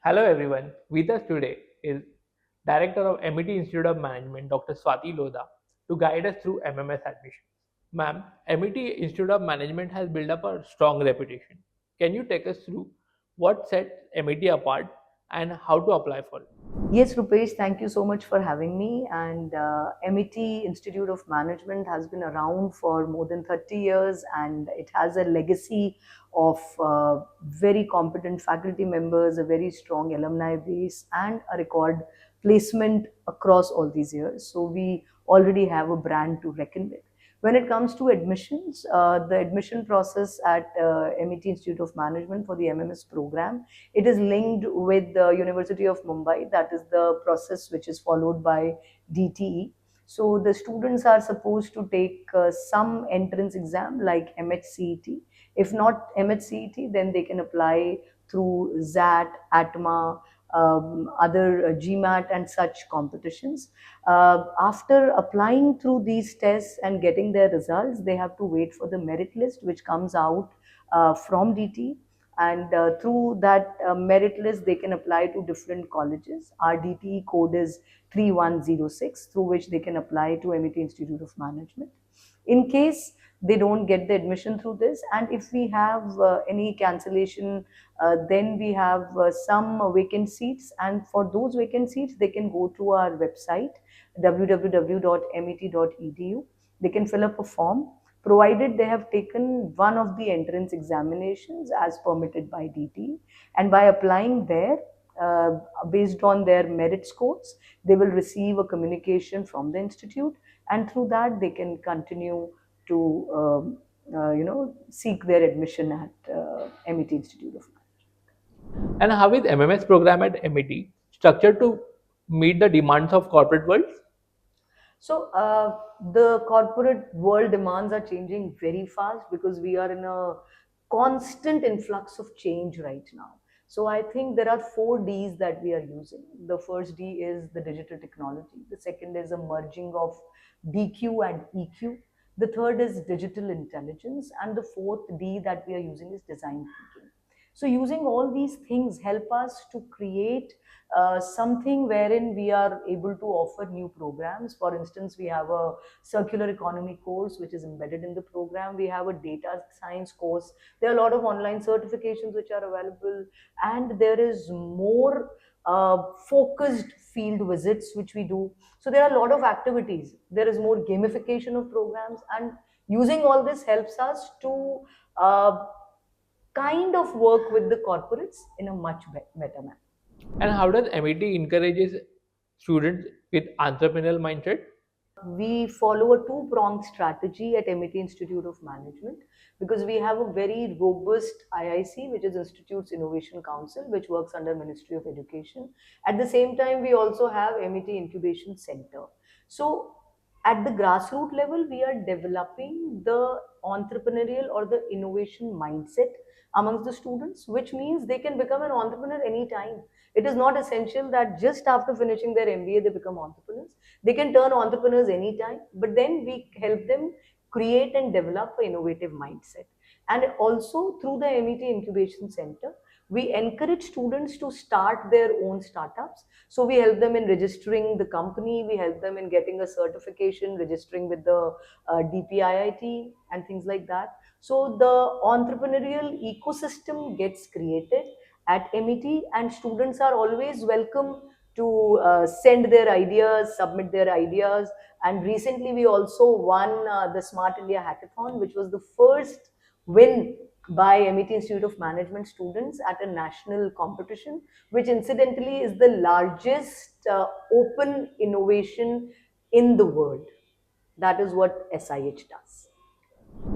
Hello everyone. With us today is Director of MET Institute of Management, Dr. Swati Lodha, to guide us through MMS admission. Ma'am, MET Institute of Management has built up a strong reputation. Can you take us through what sets MET apart and how to apply for it? Yes, Rupesh, thank you so much for having me. And MET Institute of Management has been around for more than 30 years, and it has a legacy of very competent faculty members, a very strong alumni base, and a record placement across all these years. So we already have a brand to reckon with. When it comes to admissions, the admission process at MET Institute of Management for the MMS program, it is linked with the University of Mumbai. That is the process which is followed by DTE. So the students are supposed to take some entrance exam like MHCET. If not MHCET, then they can apply through ZAT, ATMA, other GMAT and such competitions. After applying through these tests and getting their results, they have to wait for the merit list which comes out from DTE, and through that merit list they can apply to different colleges. Our DTE code is 3106, through which they can apply to MET Institute of Management. In case they don't get the admission through this, and if we have any cancellation, then we have some vacant seats, and for those vacant seats they can go to our website www.met.edu. They can fill up a form, provided they have taken one of the entrance examinations as permitted by DT, and by applying there, based on their merit scores, they will receive a communication from the institute, and through that they can continue to seek their admission at MET Institute of Management. And how is MMS program at MET structured to meet the demands of corporate world? So the corporate world demands are changing very fast because we are in a constant influx of change right now. So I think there are 4 Ds that we are using. The first D is the digital technology. The second is a merging of DQ and EQ. The third is digital intelligence. And the fourth D that we are using is design thinking. So using all these things help us to create something wherein we are able to offer new programs. For instance, we have a circular economy course which is embedded in the program. We have a data science course. There are a lot of online certifications which are available, and there is more focused field visits which we do. So there are a lot of activities. There is more gamification of programs, and using all this helps us to kind of work with the corporates in a much better manner. And how does MET encourages students with entrepreneurial mindset? We follow a two-pronged strategy at MET Institute of Management because we have a very robust IIC, which is Institute's Innovation Council, which works under Ministry of Education. At the same time, we also have MET Incubation Center. So at the grassroots level, we are developing the entrepreneurial or the innovation mindset amongst the students, which means they can become an entrepreneur anytime. It is not essential that just after finishing their MBA they become entrepreneurs. They can turn entrepreneurs anytime, but then we help them create and develop an innovative mindset. And also through the MET Incubation Center, we encourage students to start their own startups. So we help them in registering the company, we help them in getting a certification, registering with the DPIIT and things like that. So the entrepreneurial ecosystem gets created at MET, and students are always welcome to send their ideas, submit their ideas. And recently we also won the Smart India Hackathon, which was the first win by MET Institute of Management students at a national competition, which incidentally is the largest open innovation in the world. That is what SIH does.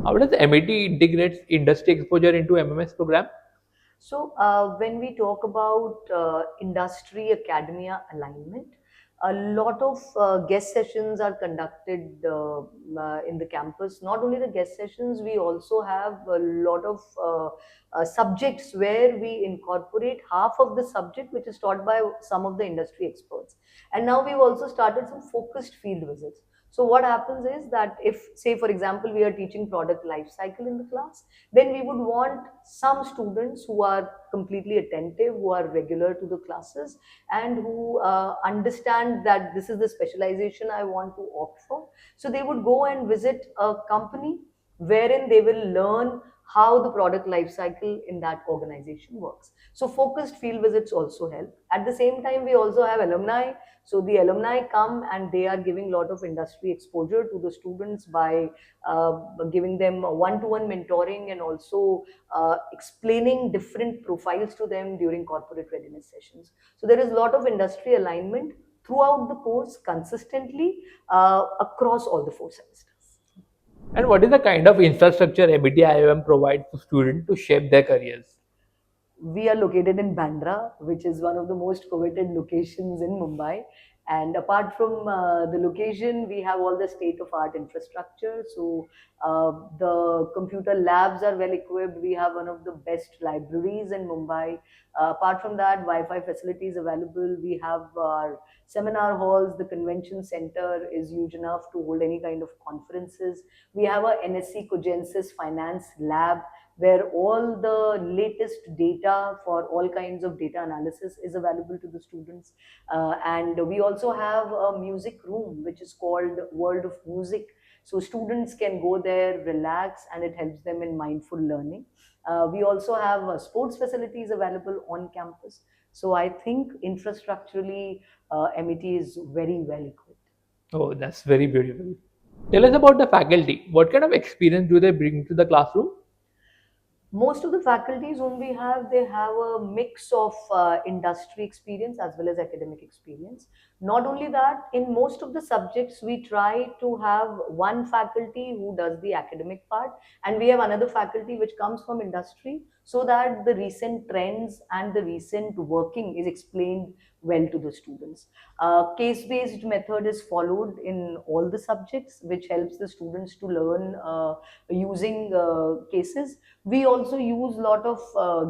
How does MET integrates industry exposure into MMS program? So, when we talk about industry academia alignment, a lot of guest sessions are conducted in the campus. Not only the guest sessions, we also have a lot of subjects where we incorporate half of the subject which is taught by some of the industry experts. And now we've also started some focused field visits. So what happens is that if, say for example, we are teaching product life cycle in the class, then we would want some students who are completely attentive, who are regular to the classes, and who understand that this is the specialization I want to opt for. So they would go and visit a company wherein they will learn how the product life cycle in that organization works. So focused field visits also help. At the same time, we also have alumni. So the alumni come and they are giving a lot of industry exposure to the students by giving them one-to-one mentoring, and also explaining different profiles to them during corporate readiness sessions. So there is a lot of industry alignment throughout the course consistently across all the 4 semesters. And what is the kind of infrastructure MAT-IIM provides to students to shape their careers? We are located in Bandra, which is one of the most coveted locations in Mumbai. And apart from the location, we have all the state-of-art infrastructure. So the computer labs are well equipped. We have one of the best libraries in Mumbai. Apart from that, Wi-Fi facilities available. We have our seminar halls. The convention center is huge enough to hold any kind of conferences. We have a NSC Cogensis Finance Lab, where all the latest data for all kinds of data analysis is available to the students. And we also have a music room, which is called World of Music. So students can go there, relax, and it helps them in mindful learning. We also have sports facilities available on campus. So I think infrastructurally, MET is very well equipped. Oh, that's very beautiful. Tell us about the faculty. What kind of experience do they bring to the classroom? Most of the faculties whom we have, they have a mix of industry experience as well as academic experience. Not only that, in most of the subjects we try to have one faculty who does the academic part, and we have another faculty which comes from industry, so that the recent trends and the recent working is explained well to the students. Case based method is followed in all the subjects, which helps the students to learn using cases. We also use a lot of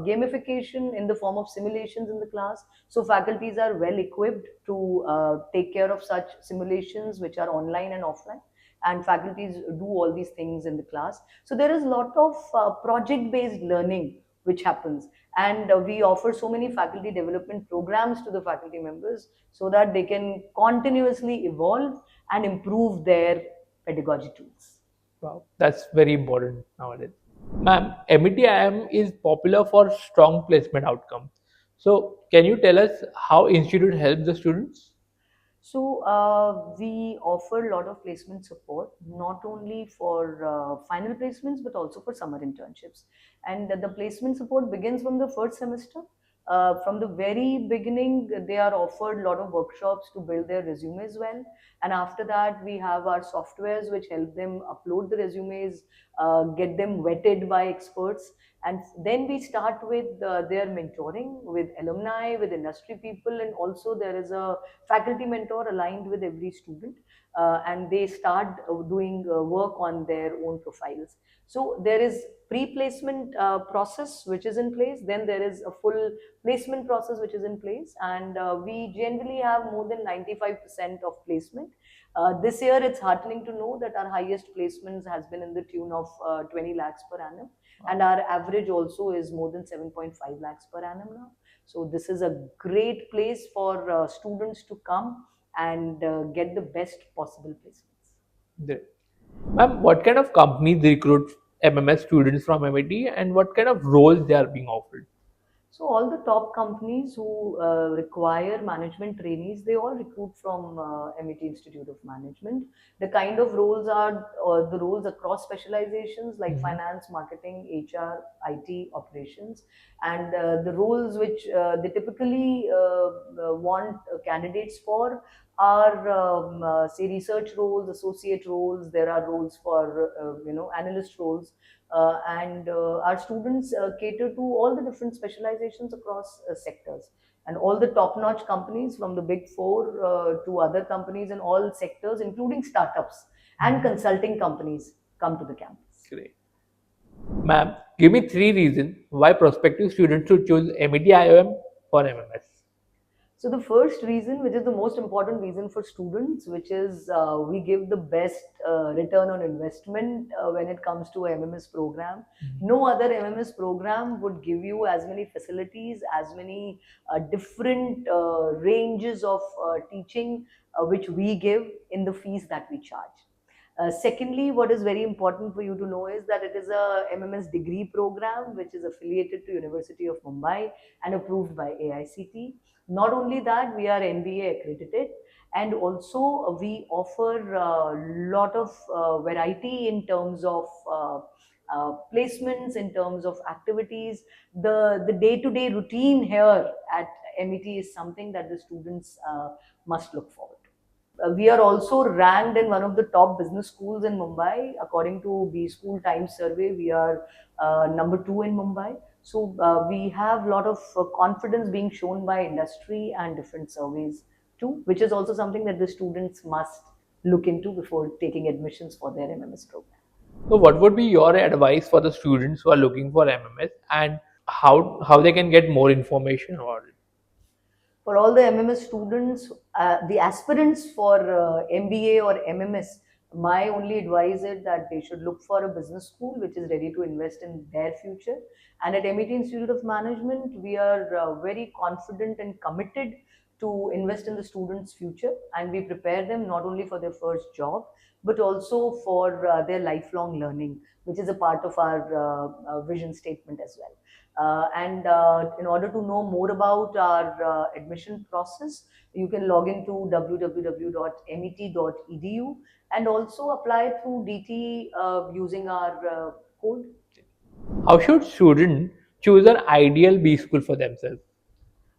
gamification in the form of simulations in the class. So faculties are well equipped to take care of such simulations, which are online and offline. And faculties do all these things in the class. So there is a lot of project-based learning which happens. And we offer so many faculty development programs to the faculty members so that they can continuously evolve and improve their pedagogy tools. Wow, that's very important nowadays. Ma'am, MET-IIM is popular for strong placement outcomes. So, can you tell us how institute helps the students? So we offer a lot of placement support, not only for final placements, but also for summer internships. And the placement support begins from the first semester. From the very beginning, they are offered a lot of workshops to build their resumes well. And after that, we have our softwares which help them upload the resumes, get them vetted by experts. And then we start with their mentoring with alumni, with industry people, and also there is a faculty mentor aligned with every student, and they start doing work on their own profiles. So there is pre-placement process which is in place, then there is a full placement process which is in place, and we generally have more than 95% of placement. This year it's heartening to know that our highest placements has been in the tune of 20 lakhs per annum, and our average also is more than 7.5 lakhs per annum now. So this is a great place for students to come and get the best possible placements. There. Ma'am, what kind of companies recruit MMS students from MET and what kind of roles they are being offered? So all the top companies who require management trainees, they all recruit from MET Institute of Management. The kind of roles are the roles across specializations like Mhm. finance, marketing, HR, IT, operations, and the roles which they typically want candidates for are say research roles, associate roles. There are roles for analyst roles, and our students cater to all the different specializations across sectors, and all the top-notch companies from the big four to other companies in all sectors, including startups and Mhm. consulting companies, come to the campus. Great. Ma'am, give me three reasons why prospective students should choose MET-IIM for MMS. So the first reason, which is the most important reason for students, which is we give the best return on investment when it comes to a MMS program. No other MMS program would give you as many facilities, as many different ranges of teaching, which we give in the fees that we charge. Secondly, what is very important for you to know is that it is a MMS degree program which is affiliated to University of Mumbai and approved by AICT. Not only that, we are NBA accredited, and also we offer a lot of variety in terms of placements, in terms of activities. The day-to-day routine here at MET is something that the students must look forward to. We are also ranked in one of the top business schools in Mumbai. According to B School Times survey, we are number 2 in Mumbai. So we have a lot of confidence being shown by industry and different surveys too, which is also something that the students must look into before taking admissions for their MMS program. So, what would be your advice for the students who are looking for MMS, and how they can get more information about it? For all the MMS students, the aspirants for MBA or MMS, my only advice is that they should look for a business school which is ready to invest in their future. And at MET Institute of Management, we are very confident and committed to invest in the students' future, and we prepare them not only for their first job but also for their lifelong learning, which is a part of our vision statement as well. And in order to know more about our admission process, you can log into www.met.edu and also apply through DT using our code. How should students choose an ideal B school for themselves?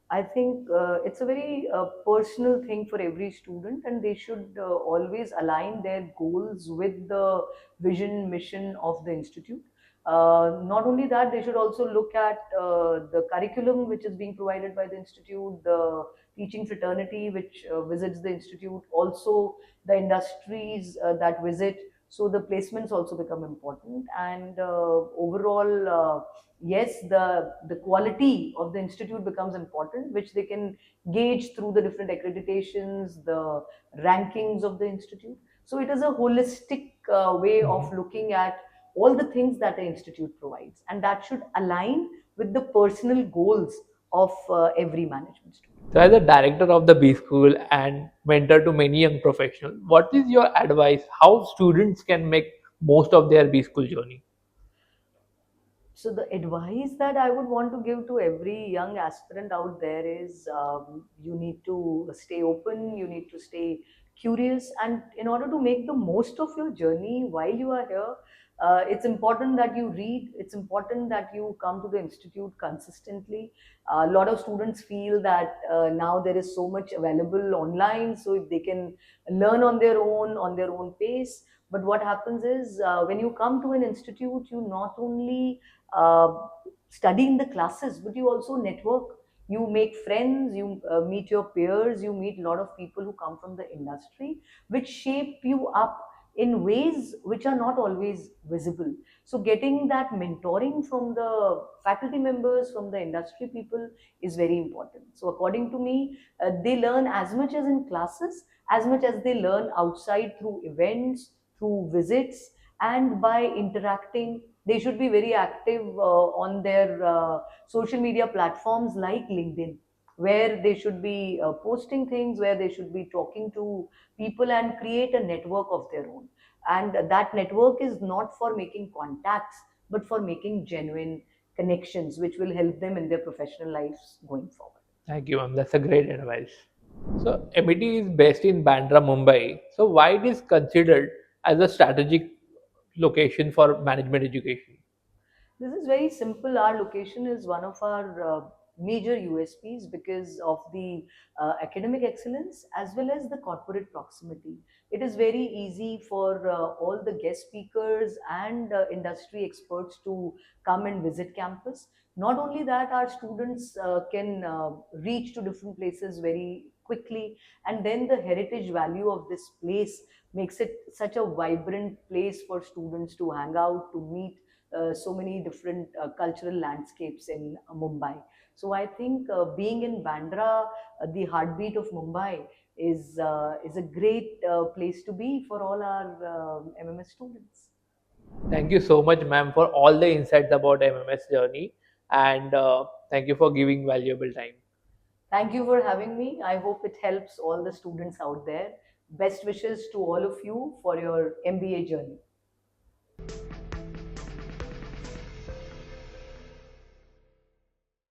I think it's a very personal thing for every student, and they should always align their goals with the vision, mission of the institute. Not only that, they should also look at the curriculum which is being provided by the institute, the teaching fraternity which visits the institute, also the industries that visit. So the placements also become important, and overall. Yes, the quality of the institute becomes important, which they can gauge through the different accreditations, the rankings of the institute. So it is a holistic way of looking at all the things that the institute provides, and that should align with the personal goals of every management student. So, as a director of the B school and mentor to many young professionals, what is your advice how students can make most of their B school journey? So the advice that I would want to give to every young aspirant out there is you need to stay open, you need to stay curious, and in order to make the most of your journey while you are here, it's important that you read. It's important that you come to the institute consistently. A lot of students feel that now there is so much available online, so if they can learn on their own pace. But what happens is when you come to an institute, you not only uh, study in the classes, but you also network. You make friends, you meet your peers, you meet a lot of people who come from the industry, which shape you up in ways which are not always visible. So getting that mentoring from the faculty members, from the industry people, is very important. So according to me, they learn as much as in classes, as much as they learn outside through events, through visits, and by interacting. They should be very active on their social media platforms like LinkedIn, where they should be posting things, where they should be talking to people and create a network of their own. And that network is not for making contacts, but for making genuine connections, which will help them in their professional lives going forward. Thank you, ma'am. That's a great advice. So, MET is based in Bandra, Mumbai. So, why it is considered as a strategic location for management education? This is very simple. Our location is one of our major USPs because of the academic excellence as well as the corporate proximity. It is very easy for all the guest speakers and industry experts to come and visit campus. Not only that, our students can reach to different places very quickly, and then the heritage value of this place makes it such a vibrant place for students to hang out, to meet so many different cultural landscapes in Mumbai. So I think being in Bandra, the heartbeat of Mumbai, is a great place to be for all our MMS students. Thank you so much, ma'am, for all the insights about MMS journey, and thank you for giving valuable time. Thank you for having me. I hope it helps all the students out there. Best wishes to all of you for your MBA journey.